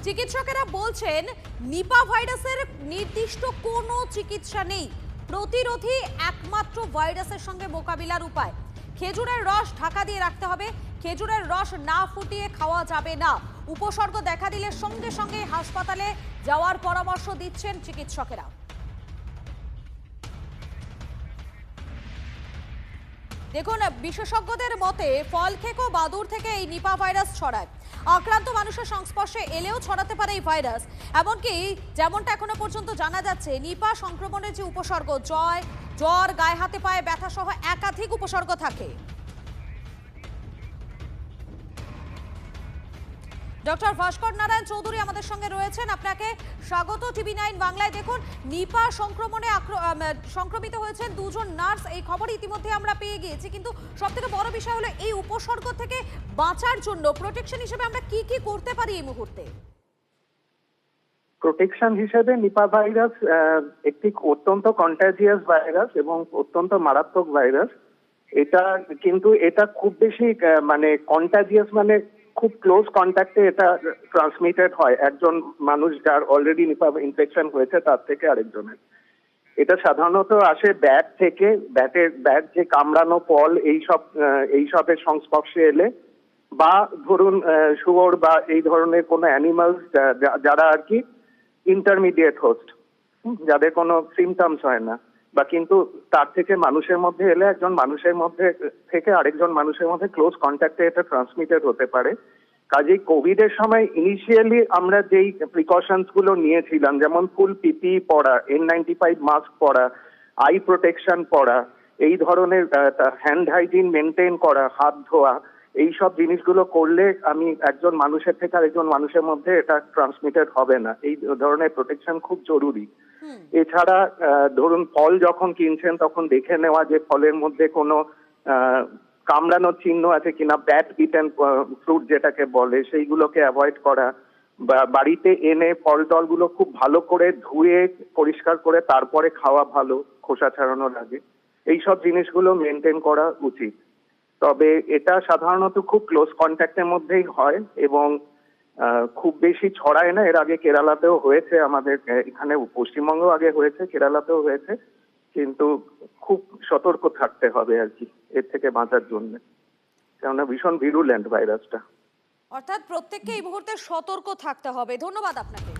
চিকিৎসকেরা বলছেন নিপা ভাইরাসের নির্দিষ্ট কোনো চিকিৎসা নেই, প্রতিরোধী একমাত্র ভাইরাসের সঙ্গে মোকাবিলার উপায়। খেজুরের রস ঢাকা দিয়ে রাখতে হবে, খেজুরের রস না ফুটিয়ে খাওয়া যাবে না। উপসর্গ দেখা দিলে সঙ্গে সঙ্গে হাসপাতালে যাওয়ার পরামর্শ দিচ্ছেন চিকিৎসকেরা। দেখুন, বিশেষজ্ঞদের মতে ফল খেকো বাদুড় থেকে এই নিপা ভাইরাস ছড়ায়। আক্রান্ত মানুষের সংস্পর্শে এলেও ছড়াতে পারে এই ভাইরাস। এমনকি যেমনটা এখনো পর্যন্ত জানা যাচ্ছে, নিপা সংক্রমণের যে উপসর্গ জ্বর, গায়ে হাতে পায়ে ব্যথা সহ একাধিক উপসর্গ থাকে। ডক্টর ভাস্কর নারায়ণ চৌধুরী আমাদের সঙ্গে রয়েছেন, আপনাকে স্বাগত TV9 বাংলায়। দেখুন, নিপা সংক্রমণে সংক্রমিত হয়েছেন দুজন নার্স, এই খবর ইতিমধ্যে আমরা পেয়ে গিয়েছি। কিন্তু সবথেকে বড় বিষয় হলো এই উপসর্গ থেকে বাঁচার জন্য প্রোটেকশন হিসেবে আমরা কি কি করতে পারি এই মুহূর্তে? প্রোটেকশন হিসেবে নিপা ভাইরাস একটি অত্যন্ত কন্টাজিয়াস ভাইরাস এবং অত্যন্ত মারাত্মক ভাইরাস। এটা খুব বেশি মানে কন্টাজিয়াস মানে খুব ক্লোজ কন্ট্যাক্টে এটা ট্রান্সমিটেড হয়, একজন মানুষ যার অলরেডি নিপা ইনফেকশন হয়েছে তার থেকে আরেকজনের। এটা সাধারণত আসে ব্যাট থেকে, ব্যাট যে কামড়ানো ফল এইসবের সংস্পর্শে এলে, বা ধরুন শুয়োর বা এই ধরনের কোনো অ্যানিমালস যারা আর কি ইন্টারমিডিয়েট হোস্ট, যাদের কোনো সিমটমস হয় না, বা কিন্তু তার থেকে মানুষের মধ্যে এলে একজন মানুষের মধ্যে থেকে আরেকজন মানুষের মধ্যে ক্লোজ কন্ট্যাক্টে এটা ট্রান্সমিটেড হতে পারে। কাজেই কোভিড এর সময় ইনিশিয়ালি আমরা যেই প্রিকশনস গুলো নিয়েছিলাম, যেমন ফুল পিপিই পরা, N95 মাস্ক পরা, আই প্রোটেকশন পরা, এই ধরনের হ্যান্ড হাইজিন মেনটেন করা, হাত ধোয়া, এইসব জিনিসগুলো করলে আমি একজন মানুষের থেকে আরেকজন মানুষের মধ্যে এটা ট্রান্সমিটেড হবে না। এই ধরনের প্রোটেকশন খুব জরুরি। এছাড়া ধরুন ফল যখন কিনছেন তখন দেখে নেওয়া যে ফলের মধ্যে কোনো কামড়ানোর চিহ্ন আছে কিনা, ব্যাট বিটেন ফ্রুট যেটাকে বলে, সেইগুলোকে অ্যাভয়েড করা, বা বাড়িতে এনে ফল টলগুলো খুব ভালো করে ধুয়ে পরিষ্কার করে তারপরে খাওয়া ভালো, খোসা ছাড়ানোর আগে। এইসব জিনিসগুলো মেনটেন করা উচিত। তবে এটা সাধারণত খুব ক্লোজ কন্ট্যাক্টের মধ্যেই হয় এবং খুব বেশি ছড়ায় না। এর আগে কেরালাতেও হয়েছে, আমাদের এখানে পশ্চিমবঙ্গেও আগে হয়েছে, কেরালাতেও হয়েছে, কিন্তু খুব সতর্ক থাকতে হবে আর কি এর থেকে বাঁচার জন্য, কেননা ভীষণ ভিরুলেন্ট ভাইরাসটা। অর্থাৎ প্রত্যেককে এই মুহূর্তে সতর্ক থাকতে হবে। ধন্যবাদ আপনাকে।